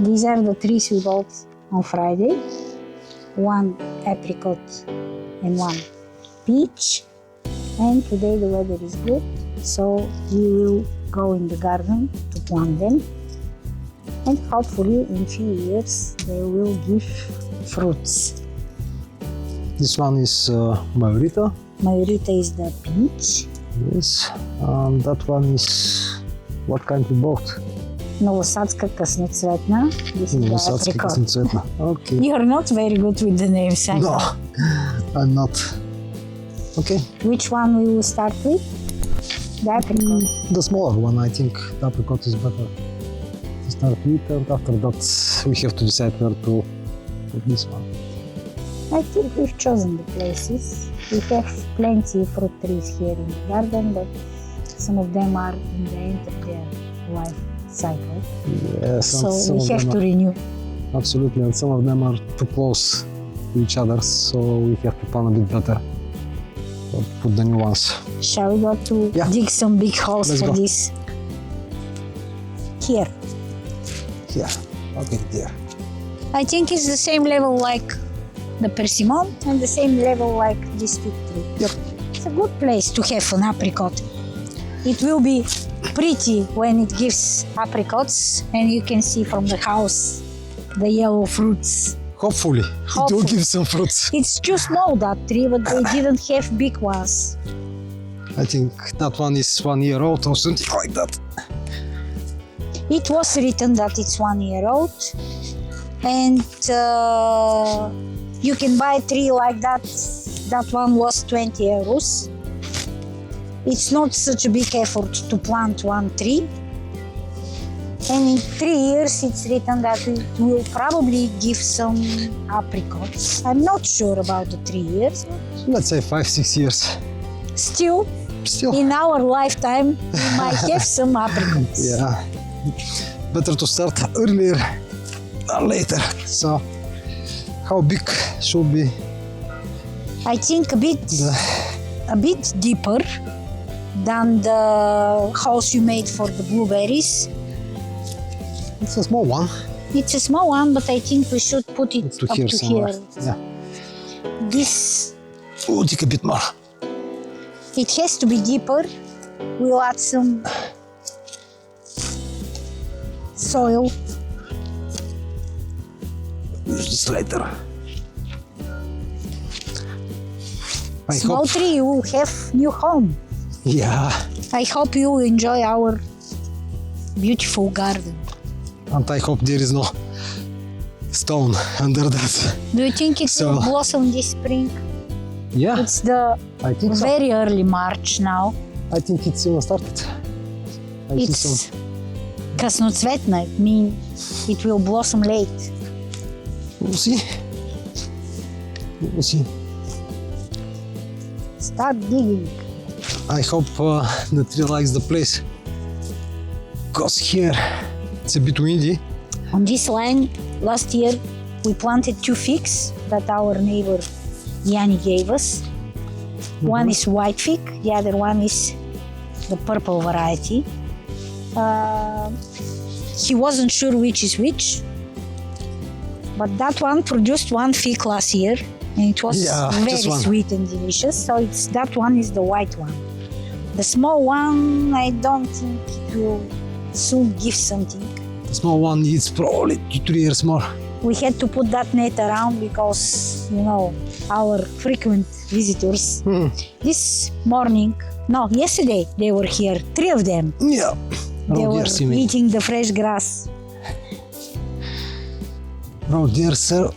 These are the trees we bought on Friday. One apricot and one peach. And today the weather is good, so we will go in the garden to plant them. And hopefully in few years they will give fruits. This one is Majorita. Majorita is the peach. Yes. That one is what kind we bought? Новосадска късноцветна. This is the Новосадска apricot. късноцветна. Okay. You are not very good with the names, I No, know. I'm not. Okay. Which one we will start with? The apricot. The smaller one, I think the apricot is better to start with, and after that we have to decide where to put this one. I think we've chosen the places. We have plenty of fruit trees here in the garden, but some of them are in the end of their life cycle. Yes, and So some we of have them to renew. absolutely, and some of them are too close to each other, so we have to plan a bit better. Put the new ones. Shall we go to Yeah. dig some big holes Let's for go. this? Here. Here. Okay, there. I think it's the same level like the persimmon and the same level like this fig tree. Yep. It's a good place to have an apricot. It will be pretty when it gives apricots, and you can see from the house the yellow fruits. Hopefully, it will Hopefully. give some fruits. It's too small, that tree, but they didn't have big ones. I think that one is 1 year old or something like that. It was written that it's 1 year old, and you can buy a tree like that. That one was 20 euros. It's not such a big effort to plant one tree. And in 3 years, it's written that it will probably give some apricots. I'm not sure about the 3 years, but Let's say 5-6 years. still, Still, in our lifetime, we might have some apricots. yeah. Better to start earlier than later. So, how big should be? I think a bit deeper than the house you made for the blueberries. It's a small one. It's a small one, but I think we should put it To up here to somewhere. here. Yeah. This, We'll dig a bit more. it has to be deeper. We'll add some soil. Use this later. I Small hope. tree, you will have new home. Yeah. I hope you enjoy our beautiful garden. And I hope there is no stone under that. Do you think it will So- blossom this spring? Yeah, It's the I think so. very early March now. I think it's even started. I see It's some. късноцветна. It means it will blossom late. We'll see. We'll see. Start digging. I hope the tree likes the place. Because here it's a bit windy. On this land, last year, we planted 2 figs that our neighbor Yanni gave us. One is white fig, the other one is the purple variety. He wasn't sure which is which, but that one produced 1 fig last year, and it was Yeah, very just one. sweet and delicious. So that one is the white one. The small one, I don't think it will soon give something. The small one needs probably 2-3 years more. We had to put that net around because, you know, our frequent visitors. This morning, no, yesterday they were here, 3 of them. Yeah. They Oh were dear, Simi. eating the fresh grass. Oh dear, sir.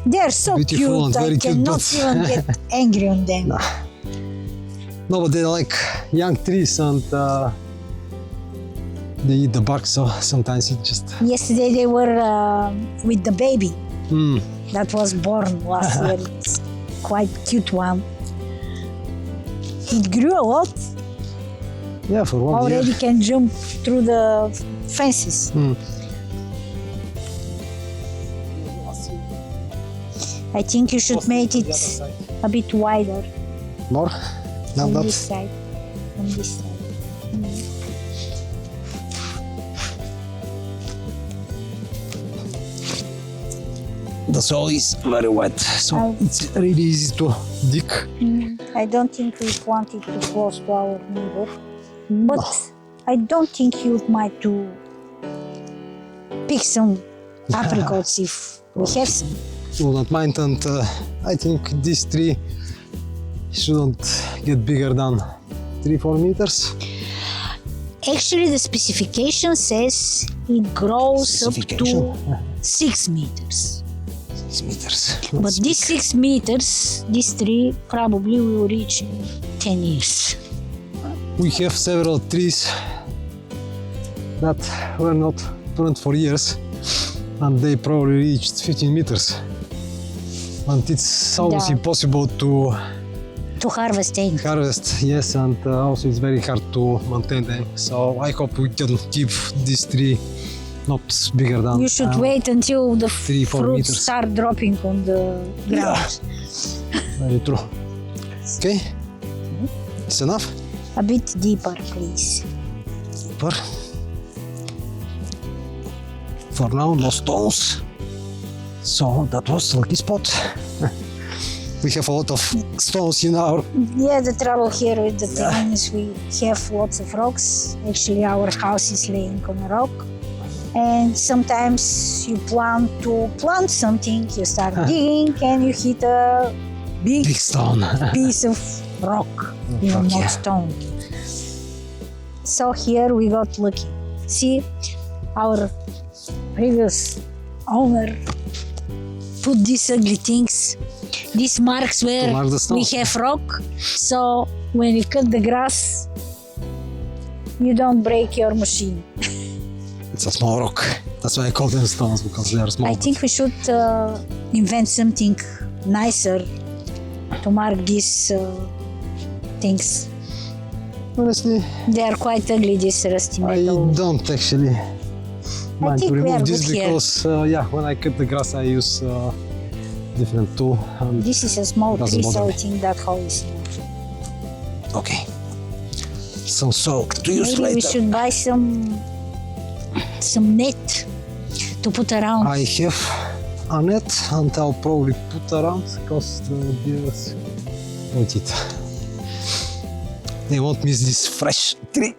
They're so Beautiful and cute, I very cute, cannot but- even get angry on them. No, but they like young trees and they eat the bark, so sometimes it just. Yesterday they were with the baby Mm. that was born last year. It's quite cute one. It grew a lot, Yeah, for 1 already year. can jump through the fences. Mm. I think you should make it a bit wider More? Now on that. this side. On this side. the soil is very wet, so I- it's really easy to dig. I don't think we want it too close to our neighbor, but I don't think you might to pick some apricots if we have some. Will not mind, and I think this tree shouldn't get bigger than 3-4 meters. Actually, the specification says it grows up to Specification? 6 meters. 6 meters. But these 6 meters, this tree probably will reach in 10 years. We have several trees that were not pruned for years, and they probably reached 15 meters. And it's almost Yeah. impossible to To harvest egg. harvest, yes, and also it's very hard to maintain them. So I hope we can keep this tree not bigger than You should wait until the 3-4 fruits meters. start dropping on the ground. Very true. Okay, it's enough. A bit deeper, please. Deeper. For now, no stones. So that was a lucky spot. We have a lot of stones in our. Yeah, the trouble here with the terrain is we have lots of rocks. Actually, our house is laying on a rock. And sometimes you plan to plant something, you start digging and you hit a big Big stone. piece of rock, even rock, not yeah. stone. So here we got lucky. See, our previous owner put these ugly things, these marks where mark the we stones. have rock. So when you cut the grass, you don't break your machine. It's a small rock. That's why I call them stones, because they are small. I think we should invent something nicer to mark these things. Honestly, They are quite ugly, this rusty I metal. don't actually mind think to we are remove this good here. because, yeah, when I cut the grass, I use different tool. And This is a small Doesn't tree, so bother I me. think that hole is enough. okay, some salt to use Maybe we later. should buy some net to put around. I have a net, and I'll probably put around because the deers want it. They won't miss this fresh tree.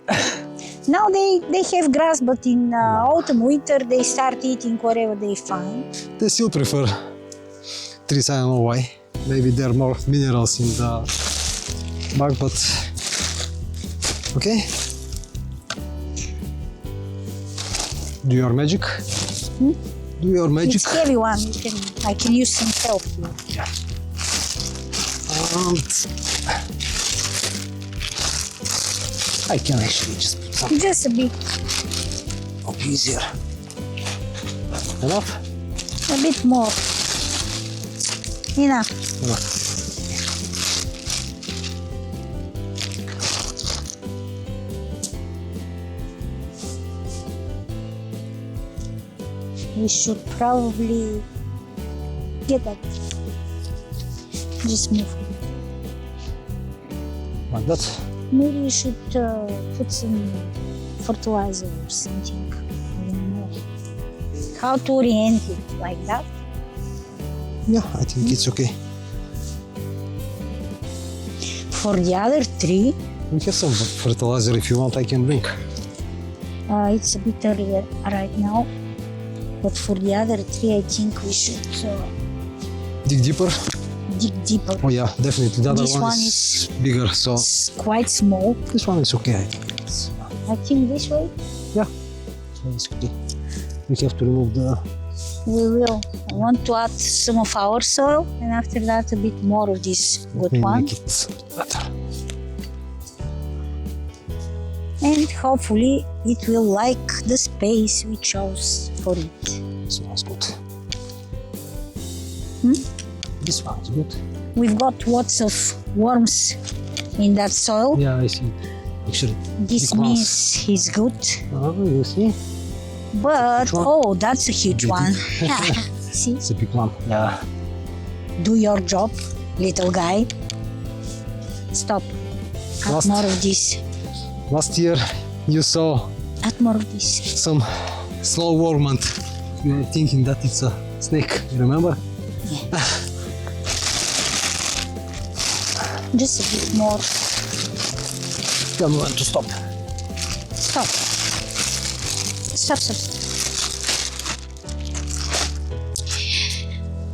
Now they have grass, but in autumn, winter, they start eating whatever they find. They still prefer trees, I don't know why. Maybe there are more minerals in the bark, but okay. Do your magic. Do your magic. It's heavy one. I can use some help here. And I can actually just put some Just a bit, easier. Enough? a bit more. Enough. Enough. We should probably get that. Just move. Like that. Maybe we should put some fertilizer or something. I don't know how to orient it like that. Yeah, I think it's okay. For the other tree, We have some fertilizer if you want, I can bring. it's a bit early right now. But for the other tree, I think we should Dig deeper? dig deeper. Oh yeah, definitely. The other This one one is bigger, so It's quite small. this one is okay, I think. I think this way Yeah, this one is okay. We have to remove the. we will. I want to add some of our soil, and after that a bit more of this good Let me one. make it better. And hopefully it will like the space we chose for it. This one's good. Hmm? This one is good. We've got lots of worms in that soil. Yeah, I see. Actually, This big ones. means he's good. You see? But, Sure. oh, that's a huge Big. one. See, It's a big one. Yeah. do your job, little guy. Stop. Add Last- more of this. Last year you saw Add more of this. some slow worm and you were thinking that it's a snake, you remember? Just a bit more. Tell me when to stop. Stop. Stop, stop, stop.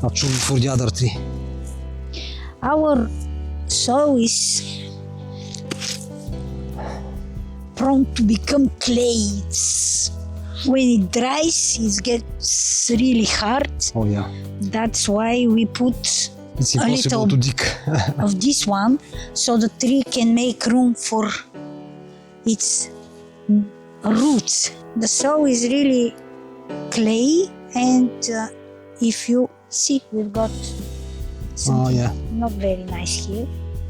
Not sure for the other three. Our soil is prone to become clay. When it dries, it gets really hard. Oh yeah. That's why we put It's a impossible little to dig. of this one, so the tree can make room for its roots. The soil is really clay, and if you see, we've got Oh yeah. not very nice here.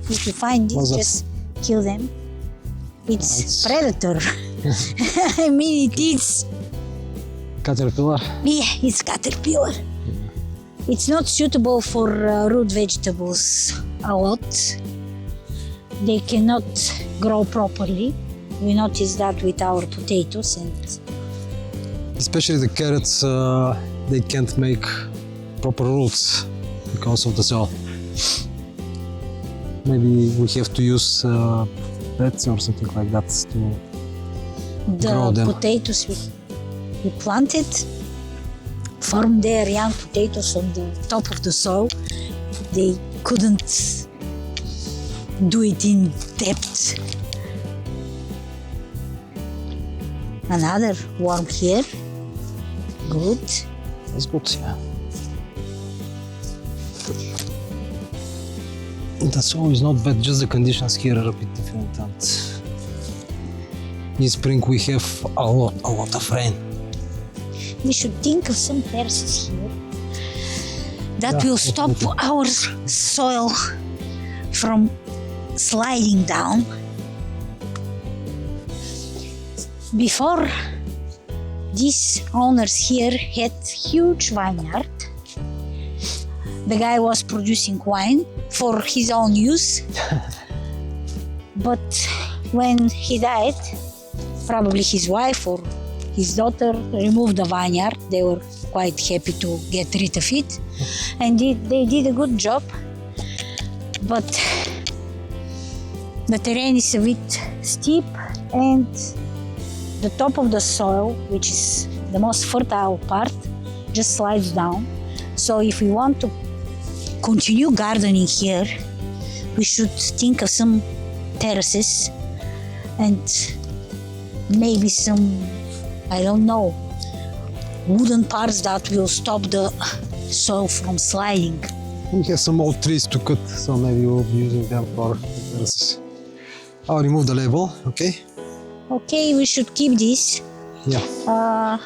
If you find this, What's that? just kill them. It's It's- predator. I mean, it is. Caterpillar. Yeah, it's caterpillar. It's not suitable for root vegetables a lot. They cannot grow properly. We noticed that with our potatoes, and Especially the carrots, they can't make proper roots because of the soil. Maybe we have to use beds or something like that to grow the them. potatoes we planted, farmed their young potatoes on the top of the soil. They couldn't do it in depth. Another worm here. Good. That's good, yeah. The soil is not bad, just the conditions here are a bit different. And in spring we have a lot of rain. We should think of some terraces here that Yeah, will stop definitely. our soil from sliding down. Before, these owners here had huge vineyard. The guy was producing wine for his own use. But when he died, probably his wife or his daughter removed the vineyard. They were quite happy to get rid of it, and they did a good job. But the terrain is a bit steep, and the top of the soil, which is the most fertile part, just slides down. So if we want to continue gardening here, we should think of some terraces and maybe some, I don't know, wooden parts that will stop the soil from sliding. We have some old trees to cut, so maybe we'll be using them for terraces. I'll remove the label, okay? Okay, we should keep this. Yeah, I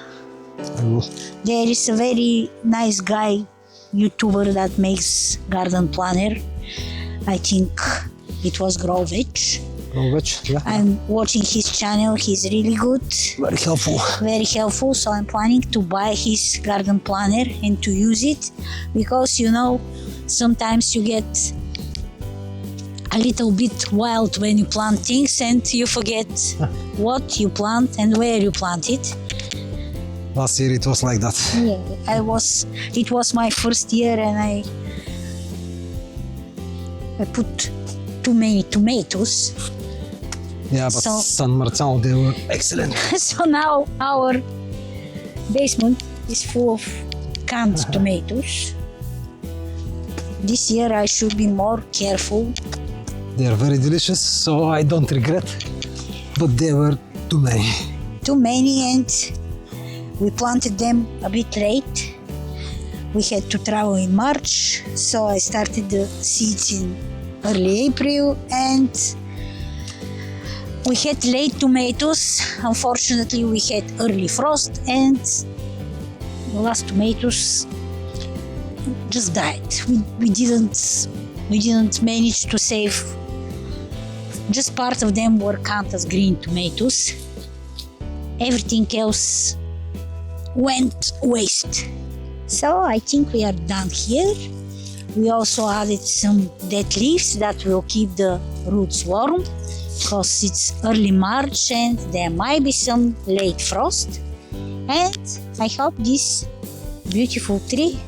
will. There is a very nice guy, YouTuber, that makes garden planner. I think it was Grovich. Grow veg, yeah. I'm watching his channel. He's really good, Very helpful. very helpful. So I'm planning to buy his garden planner and to use it, because you know, sometimes you get a little bit wild when you plant things and you forget what you plant and where you plant it. Last year it was like that. Yeah, it was my first year, and I put too many tomatoes. Yeah, but So- San Martin, they were excellent. So now our basement is full of canned tomatoes. This year I should be more careful. They are very delicious, so I don't regret. But they were too many. Too many, and we planted them a bit late. We had to travel in March, so I started the seeds in early April, and we had late tomatoes. Unfortunately, we had early frost, and the last tomatoes just died. We didn't manage to save. Just part of them were counted as green tomatoes. Everything else went waste. So I think we are done here. We also added some dead leaves that will keep the roots warm, because it's early March and there might be some late frost. And I hope this beautiful tree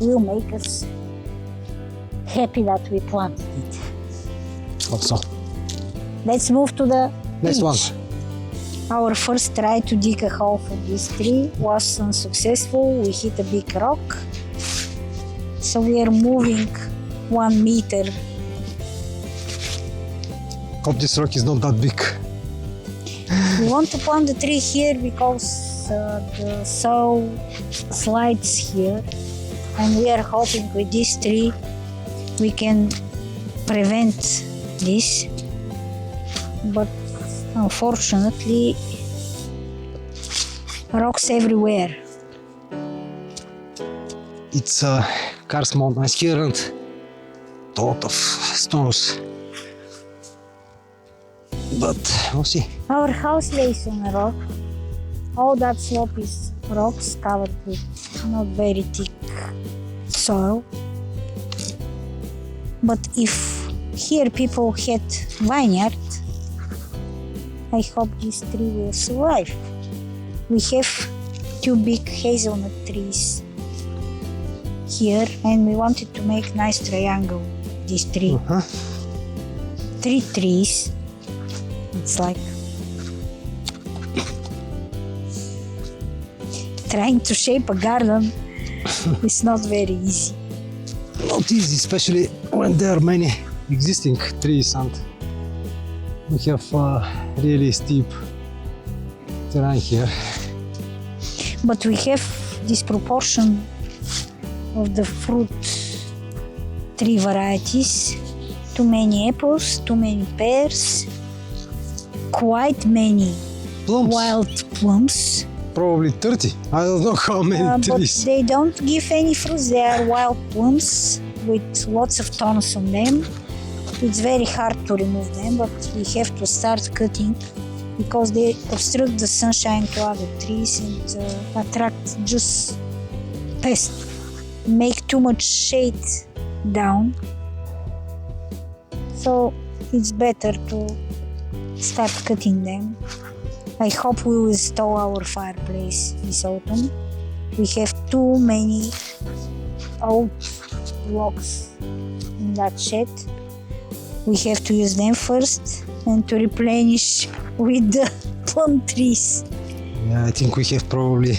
will make us happy that we planted it. Also, Let's move to the next peach. one. Our first try to dig a hole for this tree was unsuccessful. We hit a big rock. So we are moving 1 meter. Hope this rock is not that big. We want to plant the tree here because the soil slides here, and we are hoping with this tree we can prevent this, but unfortunately rocks everywhere. It's Karst Mountain here and a lot of stones. But we'll see. Our house lays on a rock. All that slope is rocks covered with not very thick soil. But if here people had vineyard, I hope this tree will survive. We have 2 big hazelnut trees here, and we wanted to make nice triangle this tree. 3 trees. It's like trying to shape a garden is not very easy. Not easy, especially when there are many existing trees and we have really steep terrain here. But we have this proportion of the fruit tree varieties. Too many apples, too many pears, quite many Plums, wild plums. probably 30. I don't know how many But trees. they don't give any fruits. They are wild plums with lots of thorns on them. It's very hard to remove them, but we have to start cutting because they obstruct the sunshine to other trees and attract just pests. Make too much shade down. So it's better to start cutting them. I hope we will install our fireplace this autumn. We have too many old logs in that shed. We have to use them first and to replenish with the plum trees. Yeah, I think we have probably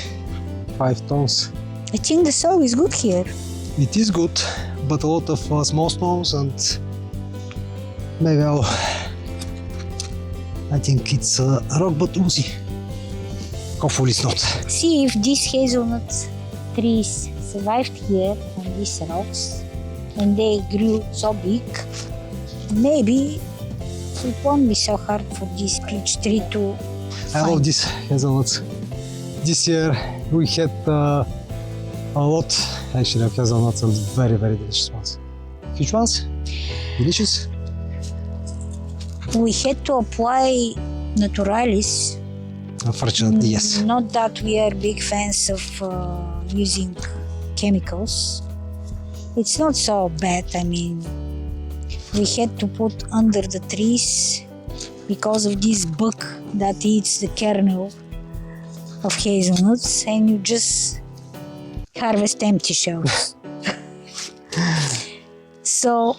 5 tons. I think the soil is good here. It is good, but a lot of small stones and maybe I think it's a rock, but we'll see. Hopefully it's not. See if these hazelnut trees survived here on these rocks and they grew so big. Maybe it won't be so hard for this peach tree to I love find. this hazelnuts. This year we had a lot actually of hazelnuts and very delicious ones. Which ones? Delicious? We had to apply Naturalis. Unfortunately, yes. Not that we are big fans of using chemicals. It's not so bad. I mean, we had to put under the trees because of this bug that eats the kernel of hazelnuts, and you just harvest empty shells. So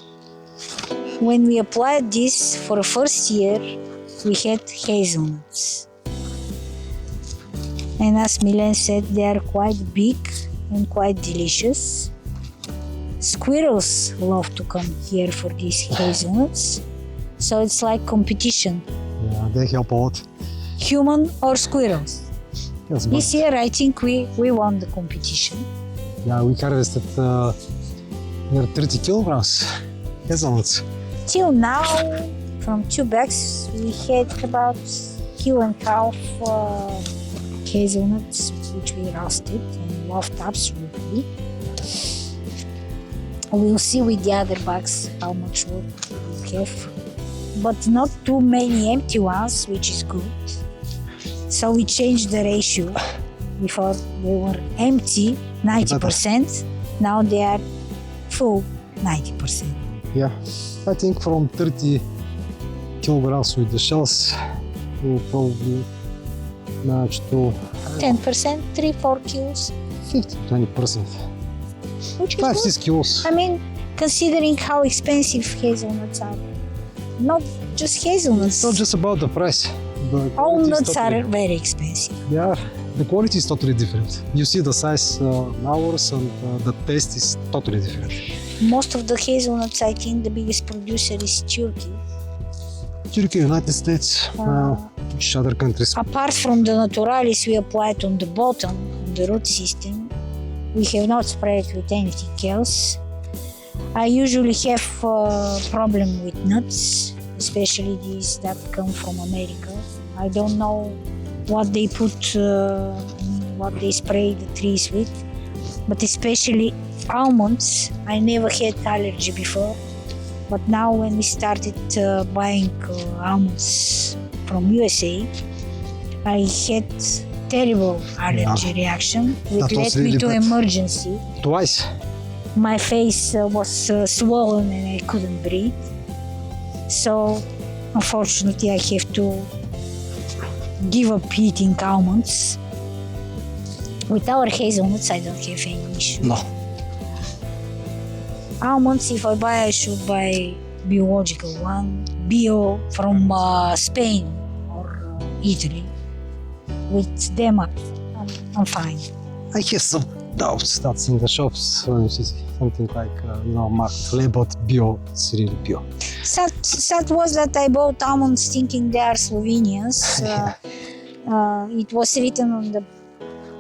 when we applied this for the first year, we had hazelnuts. And as Milen said, they are quite big and quite delicious. Squirrels love to come here for these hazelnuts. So it's like competition. Yeah, they help a lot. Human or squirrels. Yes, but This year I think we won the competition. yeah, we harvested near 30 kilograms hazelnuts. Till now, from 2 bags, we had about 1.5 kg hazelnuts, which we roasted and loved absolutely. We'll see with the other bags how much wood we have, but not too many empty ones, which is good. So we changed the ratio. Before they were empty 90%, now they are full 90%. Yeah, I think from 30 kilograms with the shells, we'll probably manage to 10%, 3-4 kilos. 50-20%. Which is 5-6 kilos. I mean, considering how expensive hazelnuts are. Not just hazelnuts. It's not just about the price. All nuts are very expensive. They are. The quality is totally different. You see the size ours and the taste is totally different. Most of the hazelnuts, I think the biggest producer is Turkey. Turkey, United States, which other countries? Apart from the naturalis we applied on the bottom, on the root system, we have not sprayed with anything else. I usually have a problem with nuts, especially these that come from America. I don't know what they put, what they spray the trees with, but especially almonds. I never had allergy before, but now when we started buying almonds from USA, I had terrible allergy reaction, which led me to emergency. Twice. My face was swollen and I couldn't breathe. So unfortunately I have to give up eating almonds. With our hazelnuts I don't have any issue. No. Almonds, if I buy, I should buy biological one, bio from Spain or Italy. With them I'm fine. I have some doubts that's in the shops when you see something like, marked labeled bio, it's really bio. Sad was that I bought almonds thinking they are Slovenians. It was written on the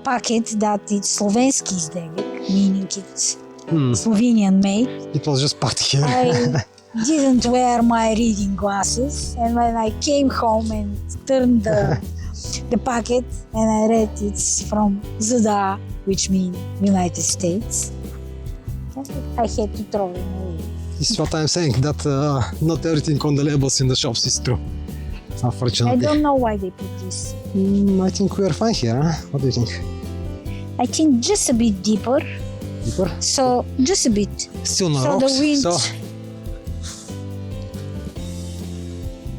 packet that it's Slovenski izdelik, meaning it's Slovenian made. It was just part here. I didn't wear my reading glasses, and when I came home and turned the packet and I read it's from ZDA, which means United States, I had to throw them away. This is what I'm saying, that not everything on the labels in the shops is true, unfortunately. I don't know why they put this. I think we are fine here, huh? What do you think? I think just a bit deeper. Deeper? So, just a bit. Still no So rocks, the wind, so...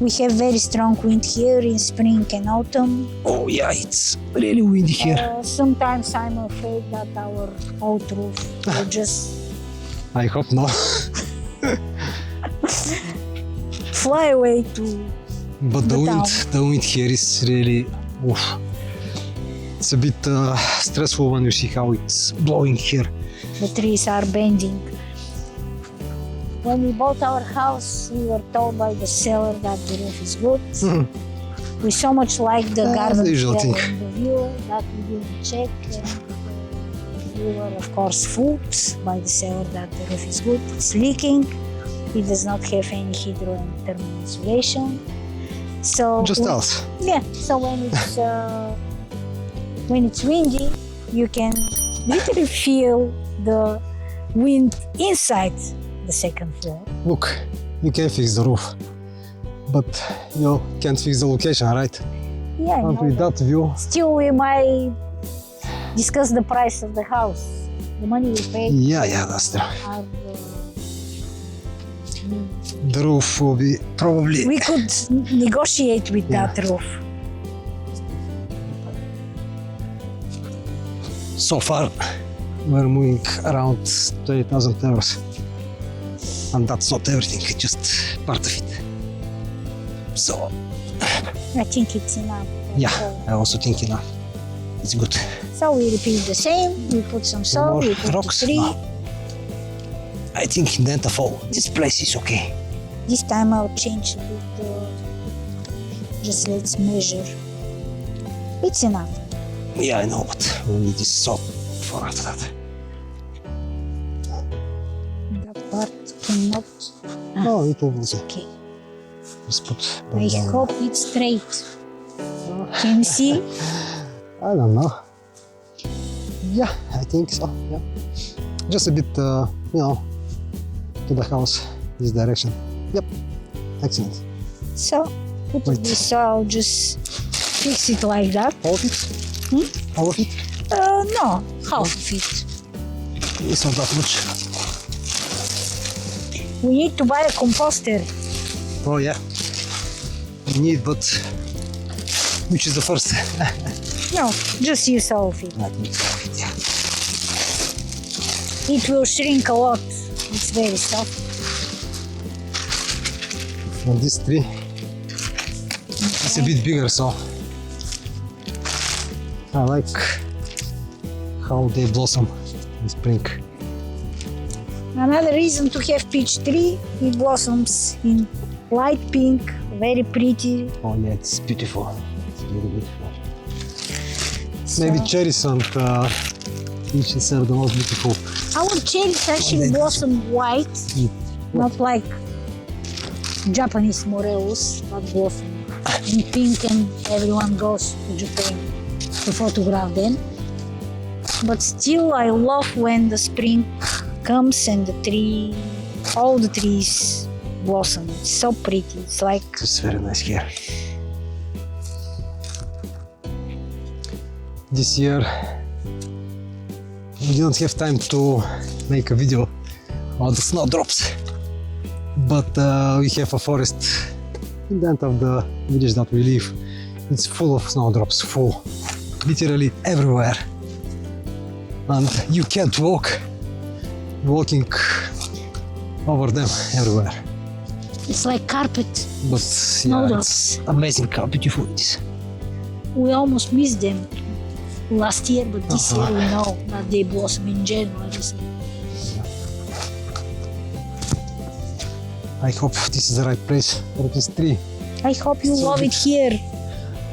we have very strong wind here in spring and autumn. Oh yeah, it's really windy here. Sometimes I'm afraid that our old roof will just I hope not. fly away to But the wind here is really... Oof. It's a bit stressful when you see how it's blowing here. the trees are bending. When we bought our house, we were told by the seller that the roof is good. We so much like the garden the usual trail thing. and the view that we didn't check. And we were, of course, fooled by the seller that the roof is good. It's leaking. It does not have any hydro and thermal insulation. So Just else. Yeah. So when it's windy, you can literally feel the wind inside the second floor. Look, you can fix the roof, but you can't fix the location, right? Yeah, I And know with that view, Still, we might discuss the price of the house. The money we paid yeah, that's true. are, The roof will be probably... we could negotiate with that roof. So far, we're moving around 20,000 euros. And that's not everything, it's just part of it. So, I think it's enough. yeah, I also think enough. It's good. So we repeat the same. We put some salt, More we put rocks? the tree. No. I think in the end of all, this place is okay. This time I'll change a bit. Just let's measure. It's enough. Yeah, I know, but we need this salt for after that. That part cannot. Oh, it will be Okay. Just put I that down. hope it's straight. Can you see? I don't know. Yeah, I think so, yeah. Just a bit, to the house, this direction. Yep, excellent. So put Wait. this. So I'll just fix it like that. All of it? All of it? No, half of it. It's not that much. We need to buy a composter. Oh yeah, we need, but which is the first? No, just use all of it. I think so, yeah. it will shrink a lot. It's very soft. And this tree is a bit bigger, so I like how they blossom in spring. Another reason to have peach tree, it blossoms in light pink, very pretty. Oh yeah, it's beautiful. It's really beautiful. So Maybe cherries and peaches are the most beautiful. our cherries actually blossom white, Mm. not like Japanese morels, but blossom in pink, and everyone goes to Japan to photograph them. But still, I love when the spring comes and all the trees blossom. It's so pretty. It's like It's very nice here. This year we didn't have time to make a video about the snowdrops, but we have a forest in the end of the village that we live. It's full of snowdrops, full, literally everywhere, and you can't walking over them everywhere. it's like carpet. But yeah, Snowdrops. it's amazing how beautiful it is. We almost missed them last year, but this year we know that they blossom in January. So I hope this is the right place for this tree. I hope you So love it here.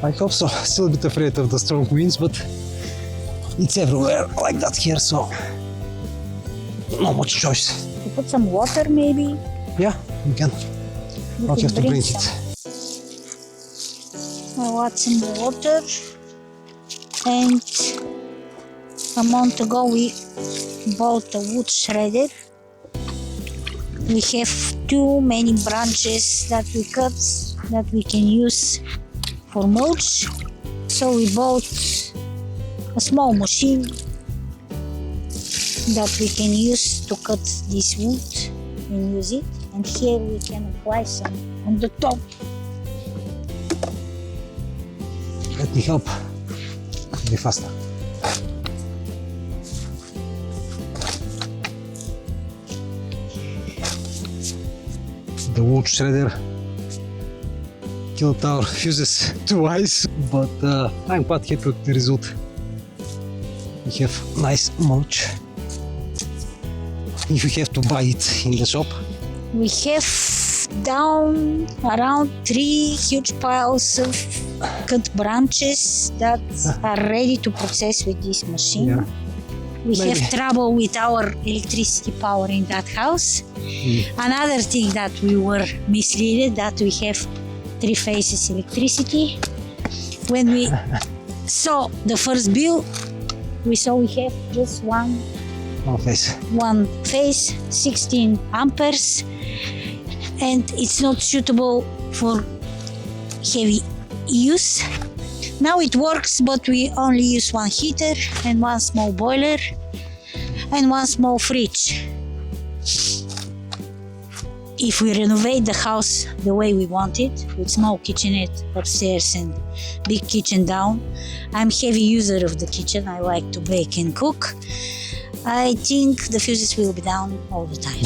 I hope so. Still a bit afraid of the strong winds, but it's everywhere like that here, so not much choice. To put some water, maybe. Yeah, we can. You Not can have to bring some. it. I'll add some water. And a month ago we bought a wood shredder. We have too many branches that we cut that we can use for mulch. So we bought a small machine that we can use to cut this wood and use it. And here we can apply some on the top. Let me help. Be faster. The wood shredder killed our fuses twice, but I'm quite happy with the result. We have nice mulch. If you have to buy it in the shop, We have down around 3 huge piles of cut branches that are ready to process with this machine. yeah. We Maybe. have trouble with our electricity power in that house. Another thing that we were misleaded that we have 3 phases electricity. When we saw the first bill, we saw we have just one phase, 16 amperes, and it's not suitable for heavy use. Now it works, but we only use one heater and one small boiler and one small fridge. If we renovate the house the way we want it, with small kitchenette upstairs and big kitchen down, I'm heavy user of the kitchen. I like to bake and cook. I think the fuses will be down all the time.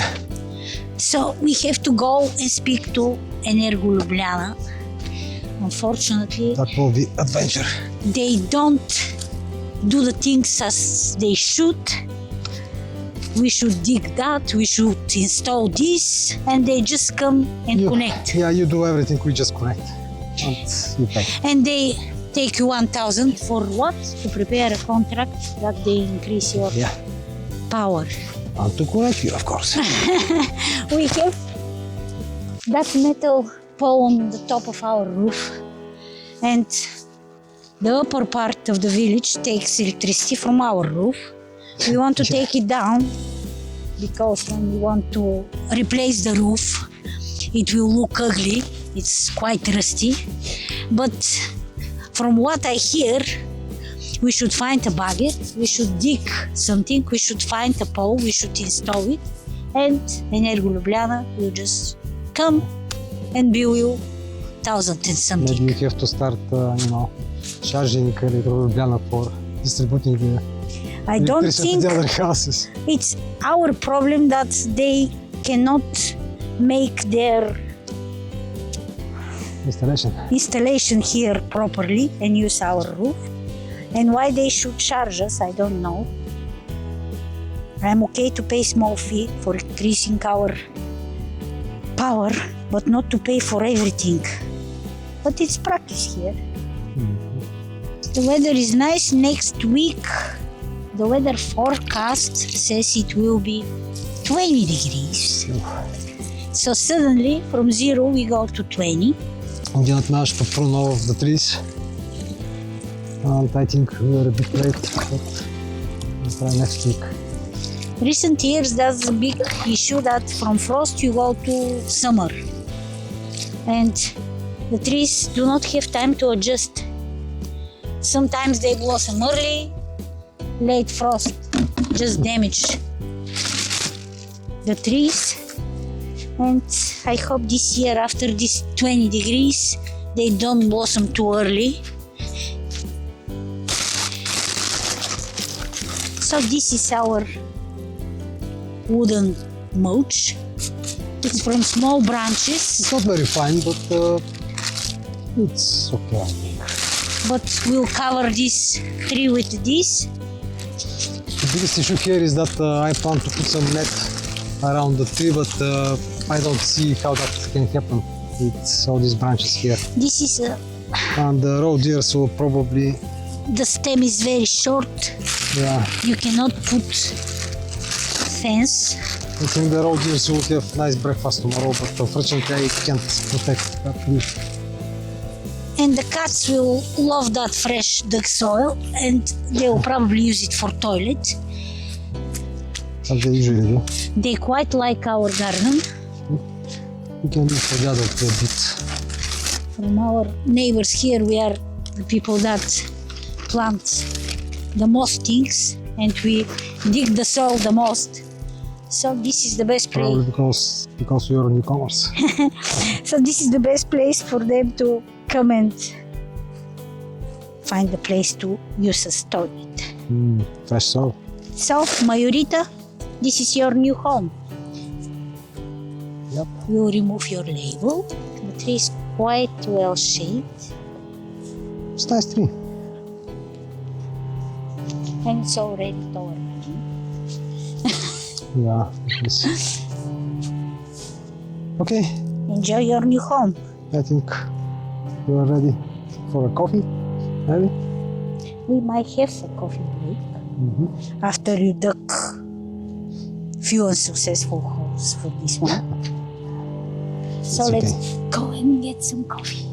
So we have to go and speak to Energo Ljubljana. Unfortunately, that will be adventure. they don't do the things as they should. We should dig that, we should install this, and they just come and connect. Yeah, you do everything, we just connect. And you pay. And they take you 1,000 for what? To prepare a contract that they increase your Yeah, power. and to connect you, of course. We have that metal pole on the top of our roof, and the upper part of the village takes electricity from our roof. We want to take it down because when we want to replace the roof, it will look ugly. It's quite rusty. But from what I hear, we should find a bucket, we should dig something, we should find a pole, we should install it, and Energo Ljubljana will just come and bill you 1,000 and something. Maybe you have to start, charging Ljubljana for distributing the I don't electricity think at the other houses. it's our problem that they cannot make their installation here properly and use our roof. And why they should charge us, I don't know. I'm okay to pay small fee for increasing our power, but not to pay for everything. But it's practice here. The weather is nice. Next week, the weather forecast says it will be 20 degrees. So suddenly, from 0 we go to 20. Again, now to prune all of the trees. And I think we are a bit late, but we'll try next week. Recent years, that's a big issue that from frost you go to summer. And the trees do not have time to adjust. Sometimes they blossom early, late frost just damage the trees. And I hope this year, after this 20 degrees, they don't blossom too early. So this is our wooden mulch. It's from small branches. It's not very fine, but it's okay, I think. But we'll cover this tree with this. The biggest issue here is that I plan to put some net around the tree, but I don't see how that can happen with all these branches here. This is And the road ears will probably, the stem is very short. yeah, You cannot put fence. I think the road ears will have nice breakfast tomorrow, but unfortunately I can't protect that tree. And the cats will love that fresh dug soil, and they will probably use it for toilet. As they usually do. They quite like our garden. We can look for the other tree a bit. From our neighbors here, we are the people that plant the most things, and we dig the soil the most. So this is the best place. Probably because we are newcomers. So this is the best place for them to come and find the place to use as toilet. Fresh soil. So, Mayurita, this is your new home. Yep. You remove your label. The tree is quite well shaped, It's a nice tree. and it's already taller. Yeah, it is. Okay, Enjoy your new home. I think we are ready for a coffee, maybe? We might have a coffee break after you dug few unsuccessful holes for this one. So It's let's okay. go and get some coffee.